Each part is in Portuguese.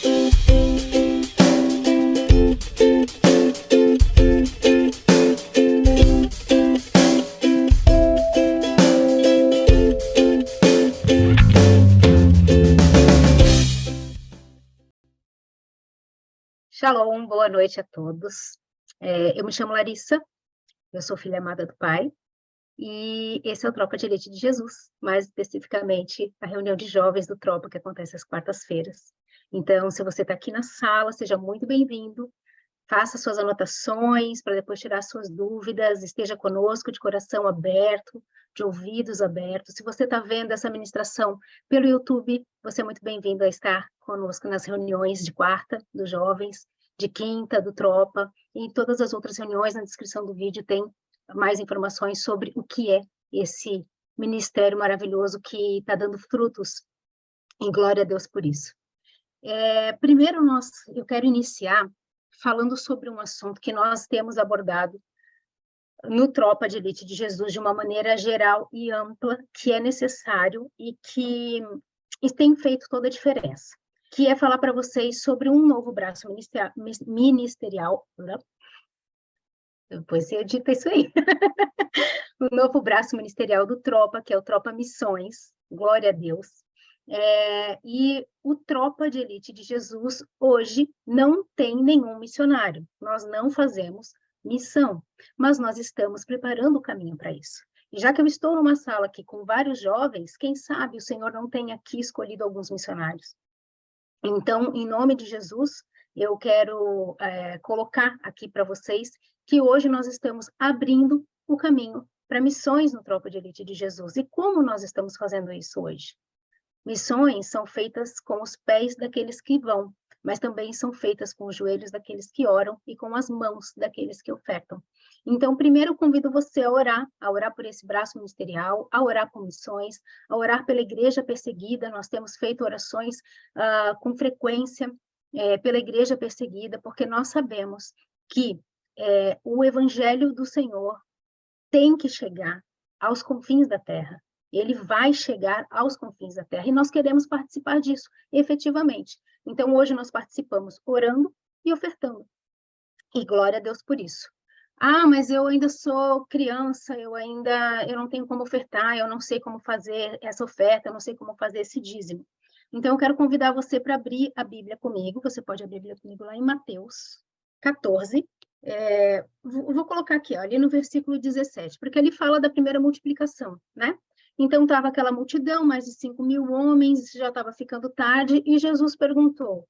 Shalom, boa noite a todos. Eu me chamo Larissa, eu sou filha amada do Pai, e esse é o Tropa de Elite de Jesus, mais especificamente a reunião de jovens do Tropa, que acontece às quartas-feiras. Então, se você está aqui na sala, seja muito bem-vindo, faça suas anotações para depois tirar suas dúvidas, esteja conosco de coração aberto, de ouvidos abertos. Se você está vendo essa ministração pelo YouTube, você é muito bem-vindo a estar conosco nas reuniões de quarta dos jovens, de quinta do Tropa, e em todas as outras reuniões. Na descrição do vídeo tem mais informações sobre o que é esse ministério maravilhoso que está dando frutos, e glória a Deus por isso. Primeiro, eu quero iniciar falando sobre um assunto que nós temos abordado no Tropa de Elite de Jesus de uma maneira geral e ampla, que é necessário e que tem feito toda a diferença, que é falar para vocês sobre um novo braço ministerial, depois você edita isso aí, o novo braço ministerial do Tropa, que é o Tropa Missões, glória a Deus. E o Tropa de Elite de Jesus hoje não tem nenhum missionário. Nós não fazemos missão, mas nós estamos preparando o caminho para isso. E já que eu estou numa sala aqui com vários jovens, quem sabe o Senhor não tenha aqui escolhido alguns missionários. Então, em nome de Jesus, eu quero colocar aqui para vocês que hoje nós estamos abrindo o caminho para missões no Tropa de Elite de Jesus. E como nós estamos fazendo isso hoje? Missões são feitas com os pés daqueles que vão, mas também são feitas com os joelhos daqueles que oram e com as mãos daqueles que ofertam. Então, primeiro eu convido você a orar por esse braço ministerial, a orar por missões, a orar pela igreja perseguida. Nós temos feito orações com frequência pela igreja perseguida, porque nós sabemos que o evangelho do Senhor tem que chegar aos confins da terra. Ele vai chegar aos confins da terra, e nós queremos participar disso, efetivamente. Então, hoje nós participamos orando e ofertando, e glória a Deus por isso. Ah, mas eu ainda sou criança, eu não tenho como ofertar, eu não sei como fazer essa oferta, eu não sei como fazer esse dízimo. Então, eu quero convidar você para abrir a Bíblia comigo, você pode abrir a Bíblia comigo lá em Mateus 14, vou colocar aqui, ó, ali no versículo 17, porque ele fala da primeira multiplicação, né? Então, estava aquela multidão, mais de 5.000 homens, já estava ficando tarde, e Jesus perguntou,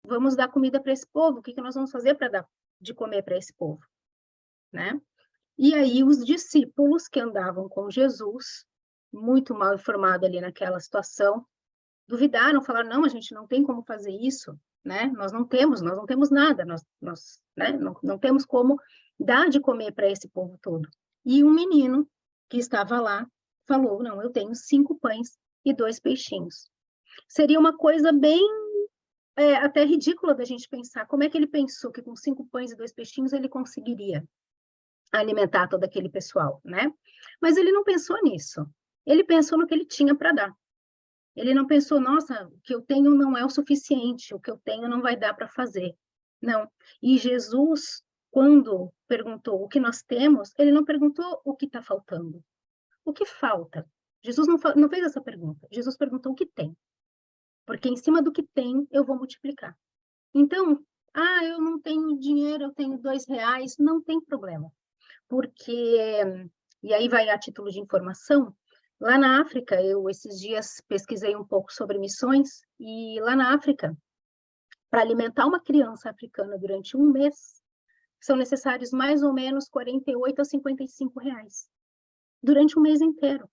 vamos dar comida para esse povo? O que nós vamos fazer para dar de comer para esse povo? Né? E aí, os discípulos que andavam com Jesus, muito mal informados ali naquela situação, duvidaram, falaram, não, a gente não tem como fazer isso, né? Nós não temos nada, né? não temos como dar de comer para esse povo todo. E um menino que estava lá falou, não, eu tenho 5 pães e 2 peixinhos. Seria uma coisa bem, até ridícula da gente pensar, como é que ele pensou que com 5 pães e 2 peixinhos ele conseguiria alimentar todo aquele pessoal, né? Mas ele não pensou nisso, ele pensou no que ele tinha para dar. Ele não pensou, nossa, o que eu tenho não é o suficiente, o que eu tenho não vai dar para fazer. Não. E Jesus, quando perguntou o que nós temos, ele não perguntou o que está faltando. O que falta? Jesus não fez essa pergunta. Jesus perguntou o que tem. Porque em cima do que tem, eu vou multiplicar. Então, eu não tenho dinheiro, eu tenho R$2, não tem problema. Porque, e aí vai a título de informação, lá na África, eu esses dias pesquisei um pouco sobre missões, e lá na África, para alimentar uma criança africana durante um mês, são necessários mais ou menos 48 a 55 reais, durante um mês inteiro.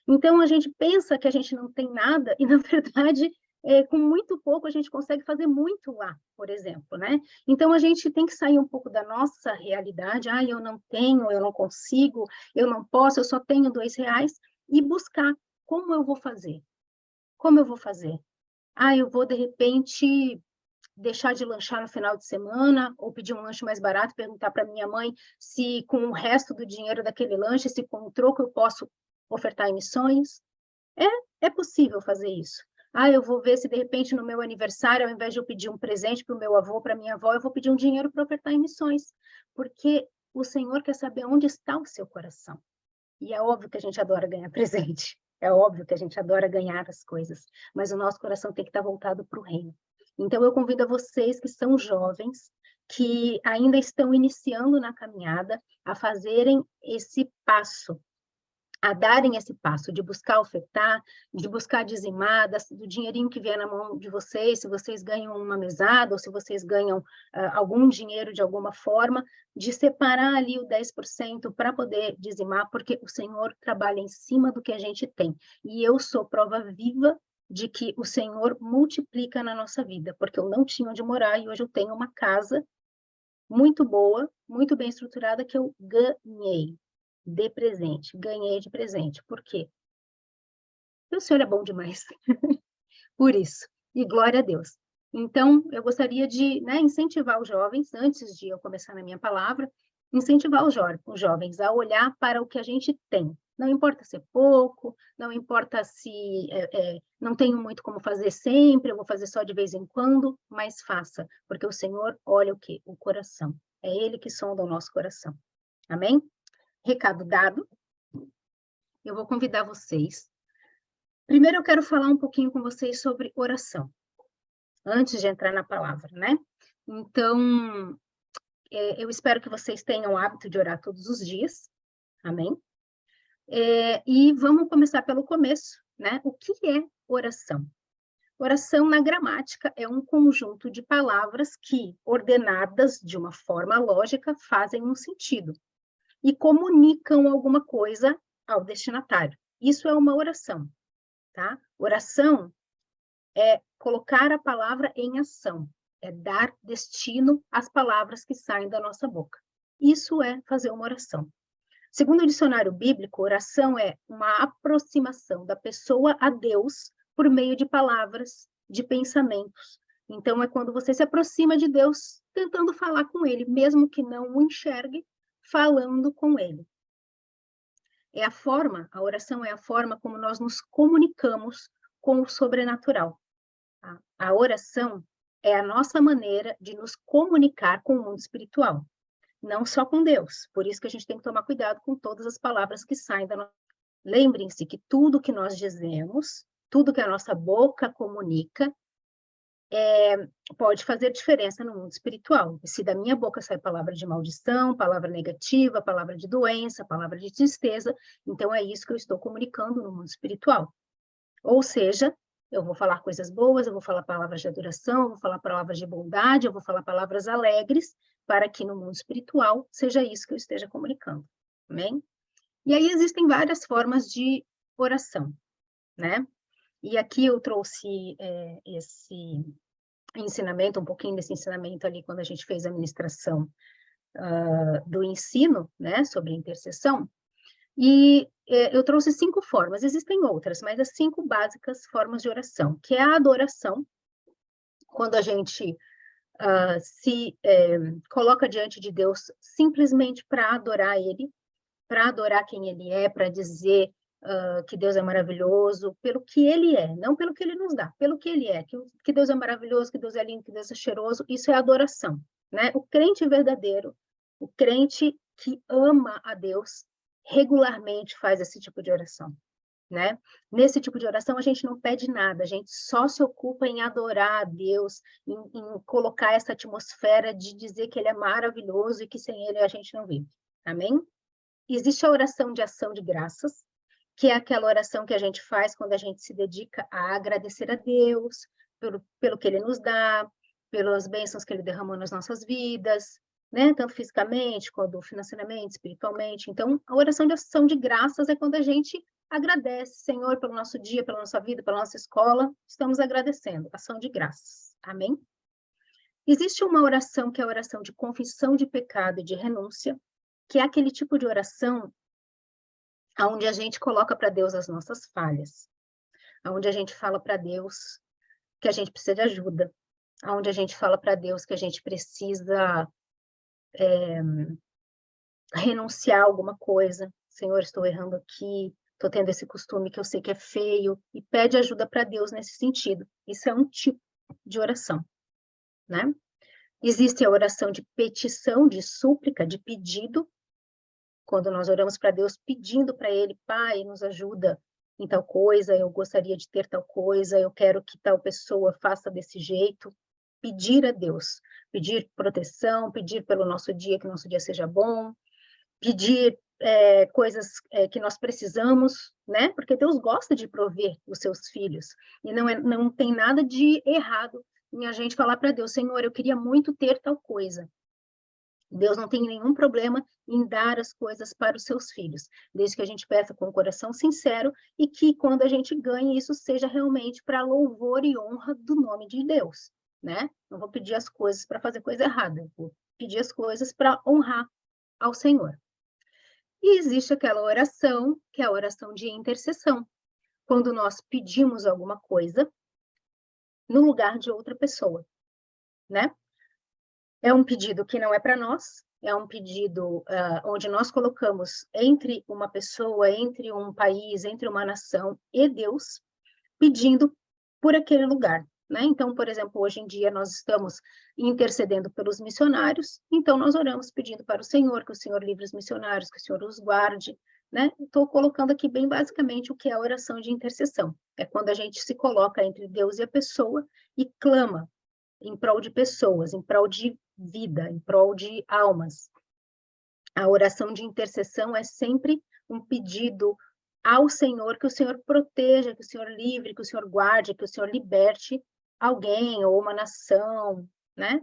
Então, a gente pensa que a gente não tem nada, e, na verdade, com muito pouco, a gente consegue fazer muito lá, por exemplo, né? Então, a gente tem que sair um pouco da nossa realidade, eu não tenho, eu não consigo, eu não posso, eu só tenho R$2, e buscar como eu vou fazer. Como eu vou fazer? Eu vou, de repente, deixar de lanchar no final de semana, ou pedir um lanche mais barato, perguntar para minha mãe se com o resto do dinheiro daquele lanche, se com o troco eu posso ofertar em missões. É possível fazer isso. Ah, eu vou ver se de repente no meu aniversário, ao invés de eu pedir um presente para o meu avô, para minha avó, eu vou pedir um dinheiro para ofertar em missões. Porque o Senhor quer saber onde está o seu coração. E é óbvio que a gente adora ganhar presente. É óbvio que a gente adora ganhar as coisas. Mas o nosso coração tem que estar voltado para o reino. Então, eu convido a vocês que são jovens, que ainda estão iniciando na caminhada, a fazerem esse passo, a darem esse passo de buscar ofertar, de buscar dizimar, do dinheirinho que vier na mão de vocês, se vocês ganham uma mesada ou se vocês ganham algum dinheiro de alguma forma, de separar ali o 10% para poder dizimar, porque o Senhor trabalha em cima do que a gente tem. E eu sou prova viva de que o Senhor multiplica na nossa vida, porque eu não tinha onde morar e hoje eu tenho uma casa muito boa, muito bem estruturada, que eu ganhei de presente, ganhei de presente. Por quê? Porque o Senhor é bom demais. Por isso. E glória a Deus. Então, eu gostaria de, né, incentivar os jovens, antes de eu começar na minha palavra, incentivar os jovens a olhar para o que a gente tem. Não importa se é pouco, não importa se não tenho muito como fazer sempre, eu vou fazer só de vez em quando, mas faça, porque o Senhor olha o quê? O coração. É Ele que sonda o nosso coração. Amém? Recado dado. Eu vou convidar vocês. Primeiro, eu quero falar um pouquinho com vocês sobre oração, antes de entrar na palavra, né? Então, eu espero que vocês tenham o hábito de orar todos os dias, amém? E vamos começar pelo começo, né? O que é oração? Oração, na gramática, é um conjunto de palavras que, ordenadas de uma forma lógica, fazem um sentido e comunicam alguma coisa ao destinatário. Isso é uma oração, tá? Oração é colocar a palavra em ação, é dar destino às palavras que saem da nossa boca. Isso é fazer uma oração. Segundo o dicionário bíblico, oração é uma aproximação da pessoa a Deus por meio de palavras, de pensamentos. Então, é quando você se aproxima de Deus tentando falar com Ele, mesmo que não o enxergue, falando com Ele. A oração é a forma como nós nos comunicamos com o sobrenatural. A oração é a nossa maneira de nos comunicar com o mundo espiritual, não só com Deus. Por isso que a gente tem que tomar cuidado com todas as palavras que saem da nossa... Lembrem-se que tudo que nós dizemos, tudo que a nossa boca comunica, pode fazer diferença no mundo espiritual. Se da minha boca sai palavra de maldição, palavra negativa, palavra de doença, palavra de tristeza, então é isso que eu estou comunicando no mundo espiritual. Ou seja, eu vou falar coisas boas, eu vou falar palavras de adoração, eu vou falar palavras de bondade, eu vou falar palavras alegres, para que no mundo espiritual seja isso que eu esteja comunicando. Amém? E aí existem várias formas de oração, né? E aqui eu trouxe esse ensinamento, um pouquinho desse ensinamento ali, quando a gente fez a ministração do ensino, né, sobre intercessão, e eu trouxe 5 formas, existem outras, mas as 5 básicas formas de oração, que é a adoração, quando a gente se coloca diante de Deus simplesmente para adorar Ele, para adorar quem Ele é, para dizer que Deus é maravilhoso, pelo que Ele é, não pelo que Ele nos dá, pelo que Ele é, que Deus é maravilhoso, que Deus é lindo, que Deus é cheiroso, isso é adoração, né? O crente verdadeiro, o crente que ama a Deus, regularmente faz esse tipo de oração, né? Nesse tipo de oração, a gente não pede nada, a gente só se ocupa em adorar a Deus, em colocar essa atmosfera de dizer que Ele é maravilhoso e que sem Ele a gente não vive. Amém? Existe a oração de ação de graças, que é aquela oração que a gente faz quando a gente se dedica a agradecer a Deus pelo que Ele nos dá, pelas bênçãos que Ele derramou nas nossas vidas, né? Tanto fisicamente, quanto financeiramente, espiritualmente. Então, a oração de ação de graças é quando a gente agradece, Senhor, pelo nosso dia, pela nossa vida, pela nossa escola. Estamos agradecendo, ação de graças. Amém? Existe uma oração que é a oração de confissão de pecado e de renúncia, que é aquele tipo de oração onde a gente coloca para Deus as nossas falhas, onde a gente fala para Deus que a gente precisa de ajuda, onde a gente fala para Deus que a gente precisa renunciar a alguma coisa. Senhor, estou errando aqui, estou tendo esse costume que eu sei que é feio, e pede ajuda para Deus nesse sentido. Isso é um tipo de oração, né? Existe a oração de petição, de súplica, de pedido, quando nós oramos para Deus pedindo para Ele, Pai, nos ajuda em tal coisa, eu gostaria de ter tal coisa, eu quero que tal pessoa faça desse jeito. Pedir a Deus, pedir proteção, pedir pelo nosso dia, que nosso dia seja bom, pedir coisas que nós precisamos, né? Porque Deus gosta de prover os seus filhos, e não tem nada de errado em a gente falar para Deus, Senhor, eu queria muito ter tal coisa. Deus não tem nenhum problema em dar as coisas para os seus filhos, desde que a gente peça com o coração sincero e que quando a gente ganhe isso seja realmente para louvor e honra do nome de Deus, né? Não vou pedir as coisas para fazer coisa errada, vou pedir as coisas para honrar ao Senhor. E existe aquela oração, que é a oração de intercessão, quando nós pedimos alguma coisa no lugar de outra pessoa, né? É um pedido que não é para nós, é um pedido onde nós colocamos entre uma pessoa, entre um país, entre uma nação e Deus, pedindo por aquele lugar, né? Então, por exemplo, hoje em dia nós estamos intercedendo pelos missionários, então nós oramos pedindo para o Senhor, que o Senhor livre os missionários, que o Senhor os guarde, né? Estou colocando aqui bem basicamente o que é a oração de intercessão. É quando a gente se coloca entre Deus e a pessoa e clama em prol de pessoas, em prol de vida, em prol de almas. A oração de intercessão é sempre um pedido ao Senhor, que o Senhor proteja, que o Senhor livre, que o Senhor guarde, que o Senhor liberte alguém ou uma nação, né?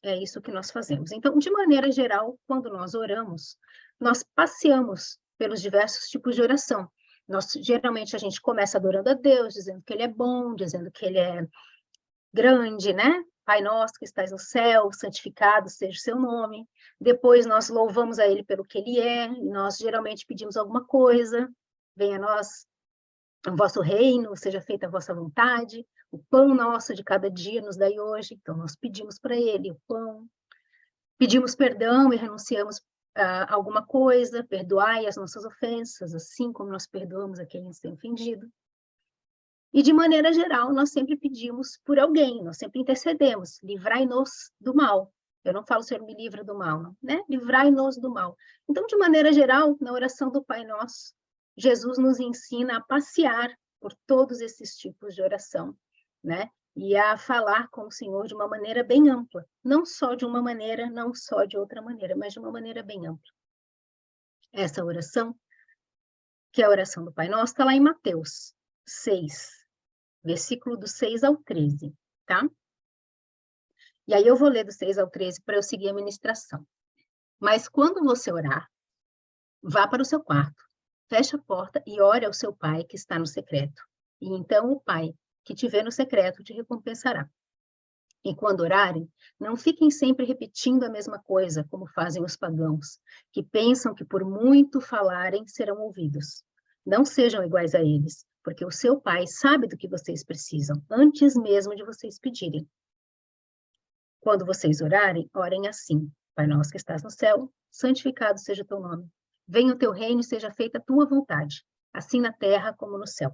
É isso que nós fazemos. Então, de maneira geral, quando nós oramos, nós passeamos pelos diversos tipos de oração. Geralmente, a gente começa adorando a Deus, dizendo que Ele é bom, dizendo que Ele é grande, né? Pai nosso que estás no céu, santificado seja o seu nome. Depois nós louvamos a Ele pelo que Ele é, e nós geralmente pedimos alguma coisa, venha a nós o vosso reino, seja feita a vossa vontade, o pão nosso de cada dia nos dai hoje, então nós pedimos para Ele o pão, pedimos perdão e renunciamos a alguma coisa, perdoai as nossas ofensas, assim como nós perdoamos a quem nos tem ofendido. E, de maneira geral, nós sempre pedimos por alguém, nós sempre intercedemos, livrai-nos do mal. Eu não falo, Senhor, me livra do mal, não, né? Livrai-nos do mal. Então, de maneira geral, na oração do Pai Nosso, Jesus nos ensina a passear por todos esses tipos de oração, né? E a falar com o Senhor de uma maneira bem ampla. Não só de uma maneira, não só de outra maneira, mas de uma maneira bem ampla. Essa oração, que é a oração do Pai Nosso, está lá em Mateus 6, versículo do 6 ao 13, tá? E aí eu vou ler do 6 ao 13 para eu seguir a ministração. Mas quando você orar, vá para o seu quarto, feche a porta e ore ao seu pai que está no secreto. E então o pai que te vê no secreto te recompensará. E quando orarem, não fiquem sempre repetindo a mesma coisa, como fazem os pagãos, que pensam que por muito falarem serão ouvidos. Não sejam iguais a eles, porque o seu Pai sabe do que vocês precisam, antes mesmo de vocês pedirem. Quando vocês orarem, orem assim: Pai nosso que estás no céu, santificado seja o teu nome. Venha o teu reino e seja feita a tua vontade, assim na terra como no céu.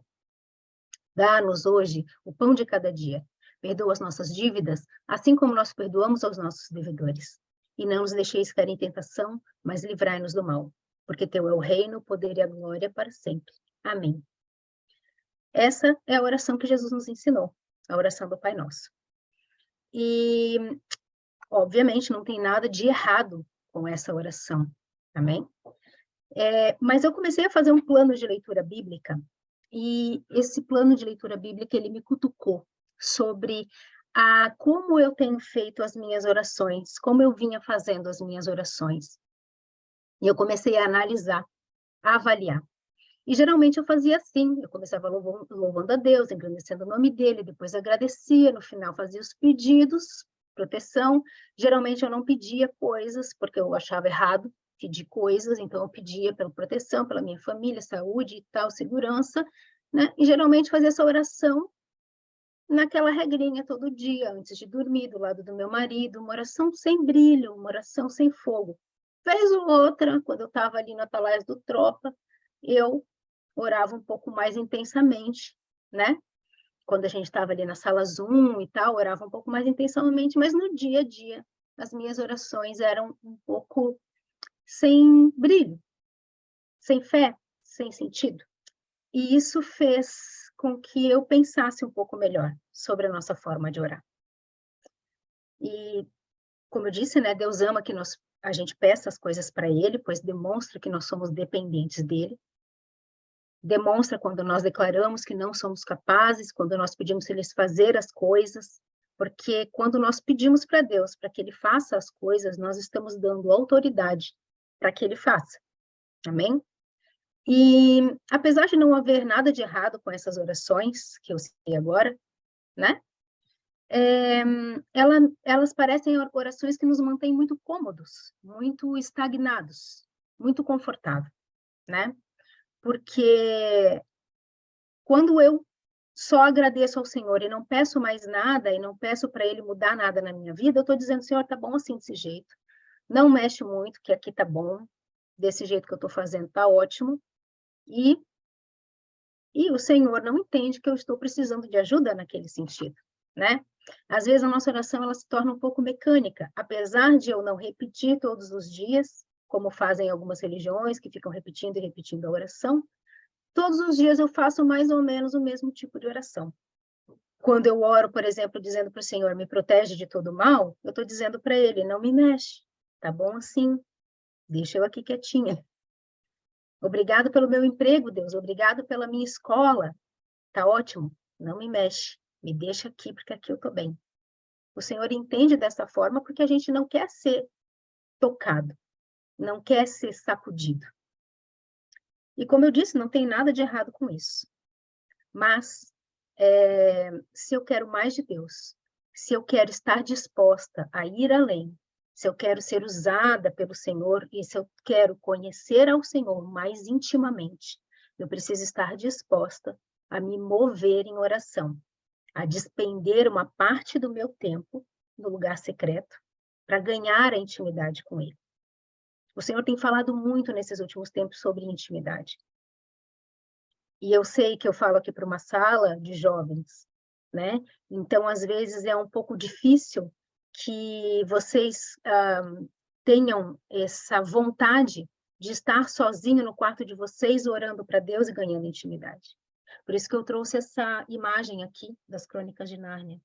Dá-nos hoje o pão de cada dia. Perdoa as nossas dívidas, assim como nós perdoamos aos nossos devedores. E não nos deixeis cair em tentação, mas livrai-nos do mal. Porque teu é o reino, o poder e a glória para sempre. Amém. Essa é a oração que Jesus nos ensinou, a oração do Pai Nosso. E, obviamente, não tem nada de errado com essa oração, amém? Mas eu comecei a fazer um plano de leitura bíblica, e esse plano de leitura bíblica, ele me cutucou sobre como eu tenho feito as minhas orações, como eu vinha fazendo as minhas orações. E eu comecei a analisar, a avaliar. E geralmente eu fazia assim, eu começava louvando a Deus, engrandecendo o nome dele, depois agradecia, no final fazia os pedidos, proteção. Geralmente eu não pedia coisas, porque eu achava errado pedir coisas, então eu pedia pela proteção, pela minha família, saúde e tal, segurança, né? E geralmente fazia essa oração naquela regrinha todo dia, antes de dormir, do lado do meu marido, uma oração sem brilho, uma oração sem fogo. Vez ou outra, quando eu estava ali na Atalaias do Tropa, eu orava um pouco mais intensamente, né? Quando a gente estava ali na sala Zoom e tal, orava um pouco mais intensamente, mas no dia a dia, as minhas orações eram um pouco sem brilho, sem fé, sem sentido. E isso fez com que eu pensasse um pouco melhor sobre a nossa forma de orar. E, como eu disse, né, Deus ama que a gente peça as coisas para Ele, pois demonstra que nós somos dependentes dEle. Demonstra quando nós declaramos que não somos capazes, quando nós pedimos Ele fazer as coisas, porque quando nós pedimos para Deus para que Ele faça as coisas, nós estamos dando autoridade para que Ele faça. Amém? E apesar de não haver nada de errado com essas orações que eu citei agora, né? Elas parecem orações que nos mantêm muito cômodos, muito estagnados, muito confortáveis, né? Porque quando eu só agradeço ao Senhor e não peço mais nada, e não peço para Ele mudar nada na minha vida, eu estou dizendo, Senhor, tá bom assim desse jeito, não mexe muito, que aqui tá bom, desse jeito que eu estou fazendo tá ótimo, e o Senhor não entende que eu estou precisando de ajuda naquele sentido, né? Às vezes a nossa oração ela se torna um pouco mecânica, apesar de eu não repetir todos os dias, como fazem algumas religiões que ficam repetindo e repetindo a oração, todos os dias eu faço mais ou menos o mesmo tipo de oração. Quando eu oro, por exemplo, dizendo para o Senhor, me protege de todo mal, eu estou dizendo para Ele, não me mexe, tá bom assim, deixa eu aqui quietinha. Obrigado pelo meu emprego, Deus, obrigado pela minha escola, tá ótimo, não me mexe, me deixa aqui, porque aqui eu estou bem. O Senhor entende dessa forma porque a gente não quer ser tocado, não quer ser sacudido. E como eu disse, não tem nada de errado com isso. Mas, se eu quero mais de Deus, se eu quero estar disposta a ir além, se eu quero ser usada pelo Senhor e se eu quero conhecer ao Senhor mais intimamente, eu preciso estar disposta a me mover em oração, a despender uma parte do meu tempo no lugar secreto para ganhar a intimidade com Ele. O Senhor tem falado muito nesses últimos tempos sobre intimidade. E eu sei que eu falo aqui para uma sala de jovens, né? Então, às vezes, é um pouco difícil que vocês tenham essa vontade de estar sozinho no quarto de vocês, orando para Deus e ganhando intimidade. Por isso que eu trouxe essa imagem aqui das Crônicas de Nárnia,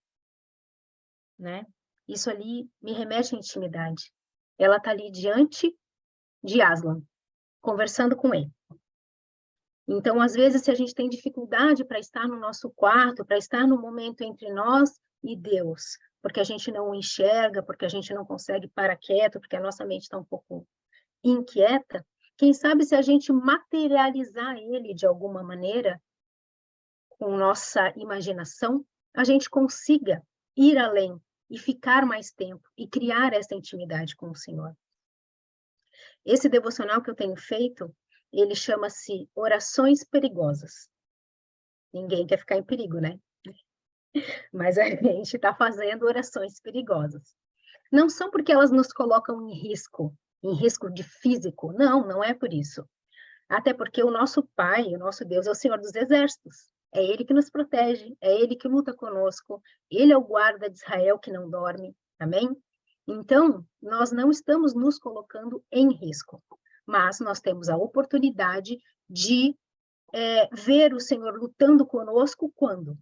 né? Isso ali me remete à intimidade. Ela está ali diante de Aslan, conversando com ele. Então, às vezes, se a gente tem dificuldade para estar no nosso quarto, para estar no momento entre nós e Deus, porque a gente não o enxerga, porque a gente não consegue parar quieto, porque a nossa mente está um pouco inquieta, quem sabe se a gente materializar ele de alguma maneira, com nossa imaginação, a gente consiga ir além e ficar mais tempo e criar essa intimidade com o Senhor. Esse devocional que eu tenho feito, ele chama-se Orações Perigosas. Ninguém quer ficar em perigo, né? Mas a gente está fazendo orações perigosas. Não são porque elas nos colocam em risco de físico. Não, não é por isso. Até porque o nosso Pai, o nosso Deus, é o Senhor dos Exércitos. É Ele que nos protege, é Ele que luta conosco. Ele é o guarda de Israel que não dorme. Amém? Então, nós não estamos nos colocando em risco, mas nós temos a oportunidade de ver o Senhor lutando conosco quando?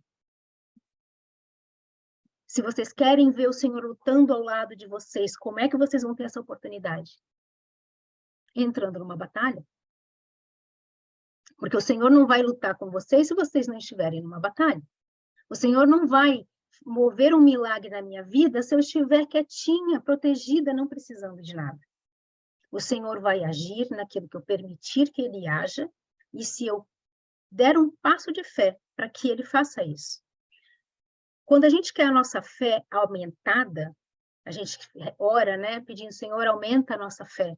Se vocês querem ver o Senhor lutando ao lado de vocês, como é que vocês vão ter essa oportunidade? Entrando numa batalha. Porque o Senhor não vai lutar com vocês se vocês não estiverem numa batalha. O Senhor não vai mover um milagre na minha vida se eu estiver quietinha, protegida, não precisando de nada. O Senhor vai agir naquilo que eu permitir que Ele haja, e se eu der um passo de fé para que Ele faça isso. Quando a gente quer a nossa fé aumentada, a gente ora, né, pedindo, Senhor, aumenta a nossa fé.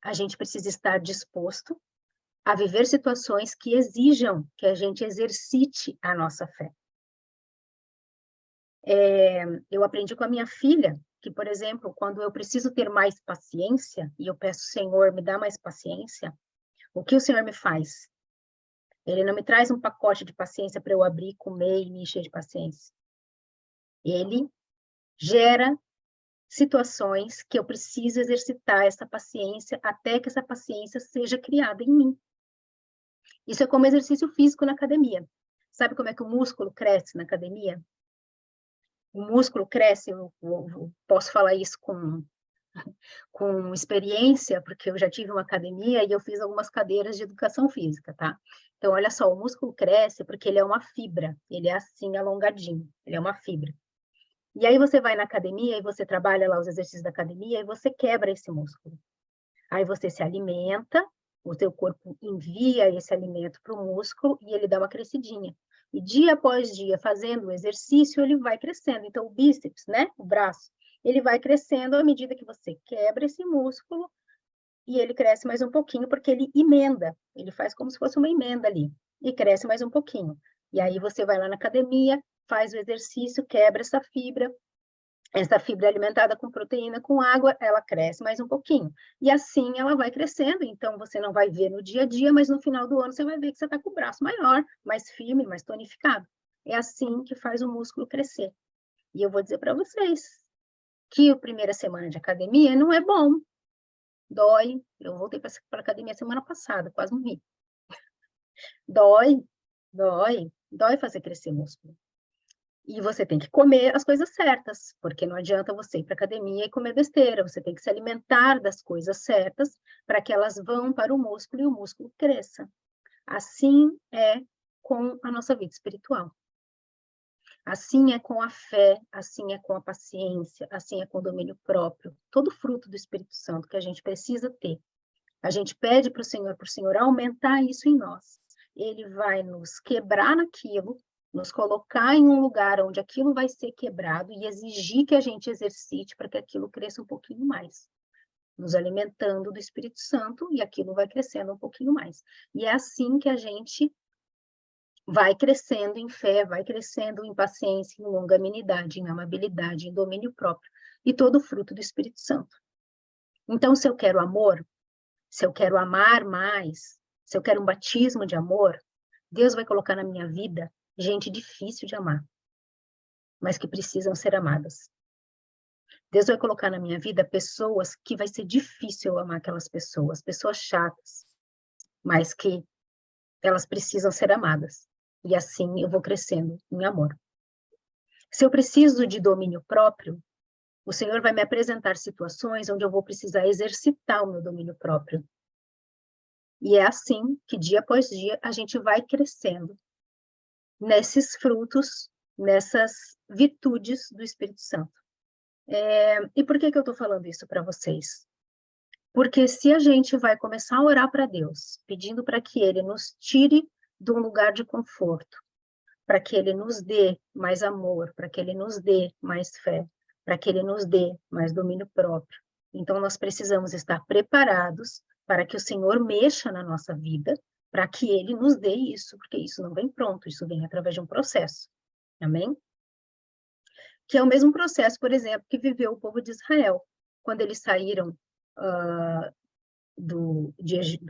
A gente precisa estar disposto a viver situações que exijam que a gente exercite a nossa fé. Eu aprendi com a minha filha que, por exemplo, quando eu preciso ter mais paciência, e eu peço, Senhor, me dá mais paciência, o que o Senhor me faz? Ele não me traz um pacote de paciência para eu abrir, comer e me encher de paciência. Ele gera situações que eu preciso exercitar essa paciência até que essa paciência seja criada em mim. Isso é como exercício físico na academia. Sabe como é que o músculo cresce na academia? O músculo cresce, eu posso falar isso com experiência, porque eu já tive uma academia e eu fiz algumas cadeiras de educação física, tá? Então, olha só, o músculo cresce porque ele é uma fibra, ele é assim, alongadinho, ele é uma fibra. E aí você vai na academia e você trabalha lá os exercícios da academia e você quebra esse músculo. Aí você se alimenta, o teu corpo envia esse alimento para o músculo e ele dá uma crescidinha. E dia após dia, fazendo o exercício, ele vai crescendo. Então, o bíceps, né, o braço, ele vai crescendo à medida que você quebra esse músculo e ele cresce mais um pouquinho, porque ele emenda, ele faz como se fosse uma emenda ali, e cresce mais um pouquinho. E aí você vai lá na academia, faz o exercício, quebra essa fibra é alimentada com proteína, com água, ela cresce mais um pouquinho. E assim ela vai crescendo, então você não vai ver no dia a dia, mas no final do ano você vai ver que você está com o braço maior, mais firme, mais tonificado. É assim que faz o músculo crescer. E eu vou dizer para vocês que a primeira semana de academia não é bom. Dói. Eu voltei para a academia semana passada, quase morri. Dói, dói fazer crescer músculo. E você tem que comer as coisas certas, porque não adianta você ir para a academia e comer besteira, você tem que se alimentar das coisas certas para que elas vão para o músculo e o músculo cresça. Assim é com a nossa vida espiritual. Assim é com a fé, assim é com a paciência, assim é com o domínio próprio, todo fruto do Espírito Santo que a gente precisa ter. A gente pede para o Senhor aumentar isso em nós. Ele vai nos quebrar naquilo, nos colocar em um lugar onde aquilo vai ser quebrado e exigir que a gente exercite para que aquilo cresça um pouquinho mais. Nos alimentando do Espírito Santo e aquilo vai crescendo um pouquinho mais. E é assim que a gente vai crescendo em fé, vai crescendo em paciência, em longanimidade, em amabilidade, em domínio próprio e todo o fruto do Espírito Santo. Então, se eu quero amor, se eu quero amar mais, se eu quero um batismo de amor, Deus vai colocar na minha vida gente difícil de amar, mas que precisam ser amadas. Deus vai colocar na minha vida pessoas que vai ser difícil eu amar aquelas pessoas, pessoas chatas, mas que elas precisam ser amadas. E assim eu vou crescendo em amor. Se eu preciso de domínio próprio, o Senhor vai me apresentar situações onde eu vou precisar exercitar o meu domínio próprio. E é assim que, dia após dia, a gente vai crescendo nesses frutos, nessas virtudes do Espírito Santo. E por que eu estou falando isso para vocês? Porque se a gente vai começar a orar para Deus, pedindo para que Ele nos tire de um lugar de conforto, para que Ele nos dê mais amor, para que Ele nos dê mais fé, para que Ele nos dê mais domínio próprio. Então, nós precisamos estar preparados para que o Senhor mexa na nossa vida, para que Ele nos dê isso, porque isso não vem pronto, isso vem através de um processo. Amém? Que é o mesmo processo, por exemplo, que viveu o povo de Israel, quando eles saíram do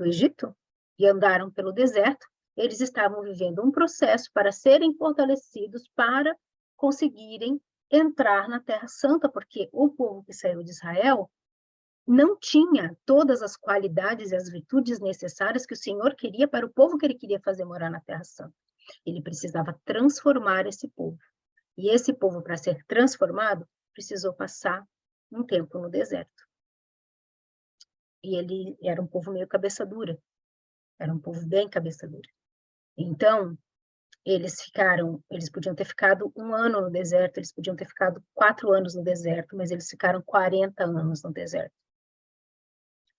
Egito e andaram pelo deserto, eles estavam vivendo um processo para serem fortalecidos, para conseguirem entrar na Terra Santa, porque o povo que saiu de Israel não tinha todas as qualidades e as virtudes necessárias que o Senhor queria para o povo que ele queria fazer morar na Terra Santa. Ele precisava transformar esse povo. E esse povo, para ser transformado, precisou passar um tempo no deserto. E ele era um povo meio cabeça dura. Era um povo bem cabeça dura. Então, eles podiam ter ficado 1 ano no deserto, eles podiam ter ficado 4 anos no deserto, mas eles ficaram 40 anos no deserto.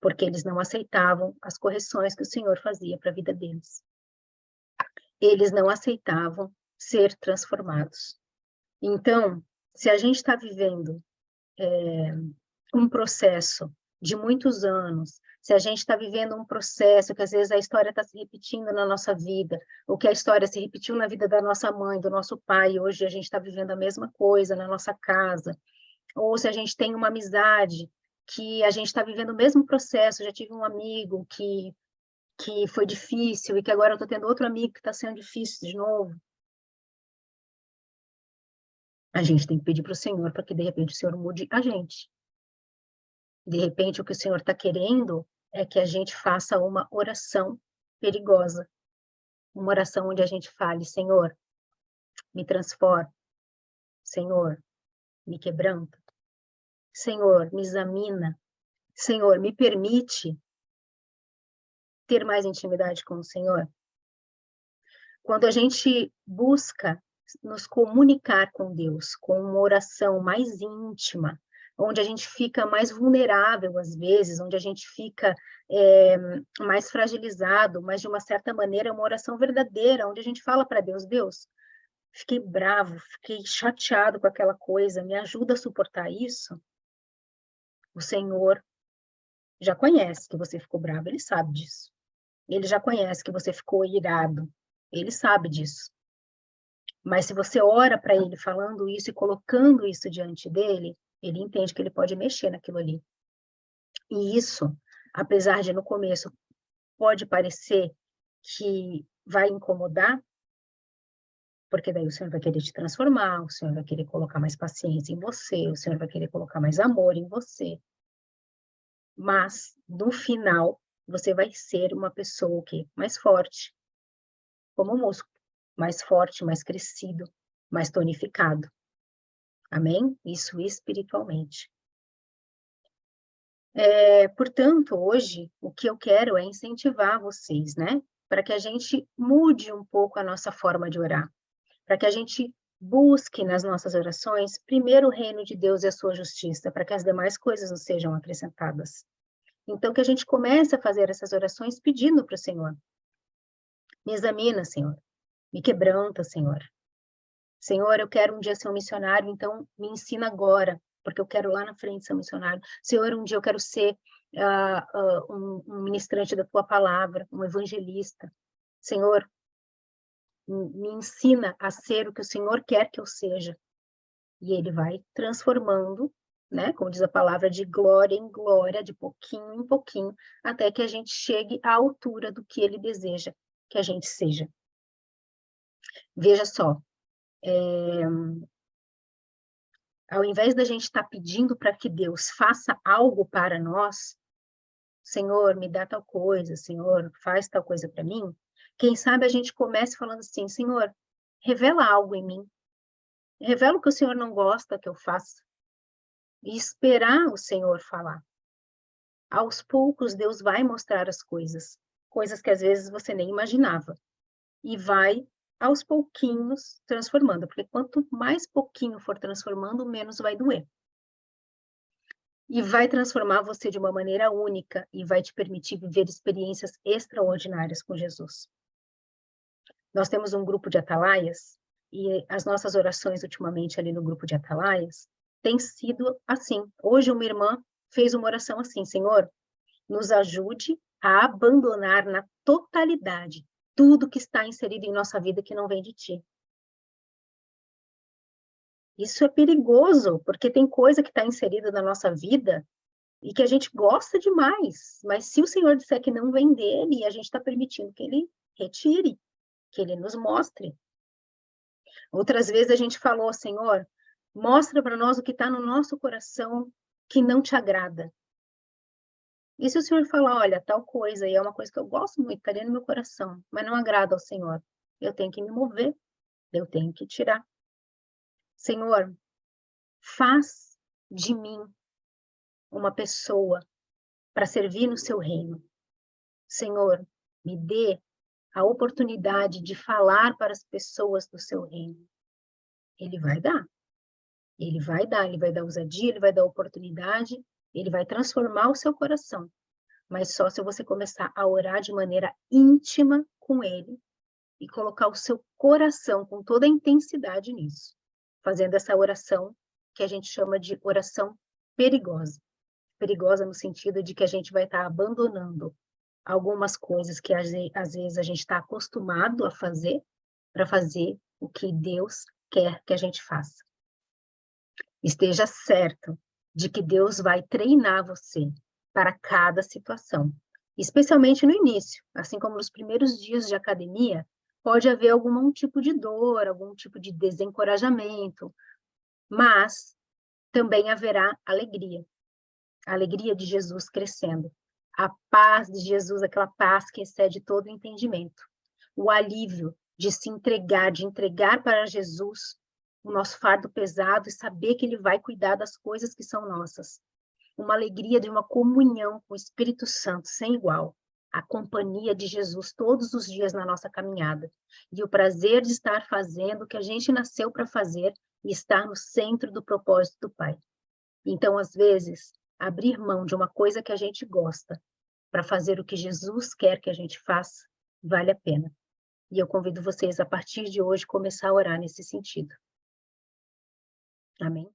Porque eles não aceitavam as correções que o Senhor fazia para a vida deles. Eles não aceitavam ser transformados. Então, se a gente está vivendo um processo de muitos anos, se a gente está vivendo um processo que às vezes a história está se repetindo na nossa vida, ou que a história se repetiu na vida da nossa mãe, do nosso pai, e hoje a gente está vivendo a mesma coisa na nossa casa, ou se a gente tem uma amizade que a gente está vivendo o mesmo processo, já tive um amigo que que foi difícil e que agora eu estou tendo outro amigo que está sendo difícil de novo. A gente tem que pedir para o Senhor para que, de repente, o Senhor mude a gente. De repente, o que o Senhor está querendo é que a gente faça uma oração perigosa. Uma oração onde a gente fale, Senhor, me transforma. Senhor, me quebranta. Senhor, me examina. Senhor, me permite ter mais intimidade com o Senhor. Quando a gente busca nos comunicar com Deus, com uma oração mais íntima, onde a gente fica mais vulnerável às vezes, onde a gente fica mais fragilizado, mas de uma certa maneira é uma oração verdadeira, onde a gente fala para Deus, Deus, fiquei bravo, fiquei chateado com aquela coisa, me ajuda a suportar isso. O Senhor já conhece que você ficou bravo, Ele sabe disso. Ele já conhece que você ficou irado, Ele sabe disso. Mas se você ora para Ele falando isso e colocando isso diante dele, Ele entende que Ele pode mexer naquilo ali. E isso, apesar de no começo pode parecer que vai incomodar, porque daí o Senhor vai querer te transformar, o Senhor vai querer colocar mais paciência em você, o Senhor vai querer colocar mais amor em você. Mas, no final, você vai ser uma pessoa o quê? Mais forte, como um músculo, mais forte, mais crescido, mais tonificado. Amém? Isso espiritualmente. Portanto, hoje, o que eu quero é incentivar vocês, né? Para que a gente mude um pouco a nossa forma de orar. Para que a gente busque nas nossas orações, primeiro o reino de Deus e a sua justiça, para que as demais coisas nos sejam acrescentadas. Então, que a gente comece a fazer essas orações pedindo para o Senhor. Me examina, Senhor. Me quebranta, Senhor. Senhor, eu quero um dia ser um missionário, então me ensina agora, porque eu quero lá na frente ser um missionário. Senhor, um dia eu quero ser um ministrante da tua palavra, um evangelista. Senhor, me ensina a ser o que o Senhor quer que eu seja. E Ele vai transformando, né? Como diz a palavra, de glória em glória, de pouquinho em pouquinho, até que a gente chegue à altura do que Ele deseja que a gente seja. Veja só, ao invés da gente estar pedindo para que Deus faça algo para nós, Senhor, me dá tal coisa, Senhor, faz tal coisa para mim, quem sabe a gente comece falando assim, Senhor, revela algo em mim, revela o que o Senhor não gosta que eu faça, e esperar o Senhor falar. Aos poucos, Deus vai mostrar as coisas, coisas que às vezes você nem imaginava, e vai aos pouquinhos transformando, porque quanto mais pouquinho for transformando, menos vai doer. E vai transformar você de uma maneira única e vai te permitir viver experiências extraordinárias com Jesus. Nós temos um grupo de atalaias e as nossas orações ultimamente ali no grupo de atalaias têm sido assim. Hoje uma irmã fez uma oração assim, Senhor, nos ajude a abandonar na totalidade tudo que está inserido em nossa vida que não vem de Ti. Isso é perigoso, porque tem coisa que está inserida na nossa vida e que a gente gosta demais, mas se o Senhor disser que não vem dele, a gente está permitindo que ele retire, que ele nos mostre. Outras vezes a gente falou, Senhor, mostra para nós o que está no nosso coração que não te agrada. E se o Senhor falar, olha, tal coisa, e é uma coisa que eu gosto muito, está dentro do meu coração, mas não agrada ao Senhor, eu tenho que me mover, eu tenho que tirar. Senhor, faz de mim uma pessoa para servir no seu reino. Senhor, me dê a oportunidade de falar para as pessoas do seu reino. Ele vai dar. Ele vai dar ousadia, ele vai dar oportunidade, ele vai transformar o seu coração. Mas só se você começar a orar de maneira íntima com ele e colocar o seu coração com toda a intensidade nisso. Fazendo essa oração que a gente chama de oração perigosa. Perigosa no sentido de que a gente vai estar abandonando algumas coisas que às vezes a gente está acostumado a fazer para fazer o que Deus quer que a gente faça. Esteja certo de que Deus vai treinar você para cada situação. especialmente no início, assim como nos primeiros dias de academia, pode haver algum tipo de dor, algum tipo de desencorajamento, mas também haverá alegria, a alegria de Jesus crescendo, a paz de Jesus, aquela paz que excede todo o entendimento, o alívio de se entregar, de entregar para Jesus o nosso fardo pesado e saber que Ele vai cuidar das coisas que são nossas. Uma alegria de uma comunhão com o Espírito Santo sem igual, a companhia de Jesus todos os dias na nossa caminhada, e o prazer de estar fazendo o que a gente nasceu para fazer e estar no centro do propósito do Pai. Então, às vezes, abrir mão de uma coisa que a gente gosta para fazer o que Jesus quer que a gente faça, vale a pena. E eu convido vocês, a partir de hoje, começar a orar nesse sentido. Amém?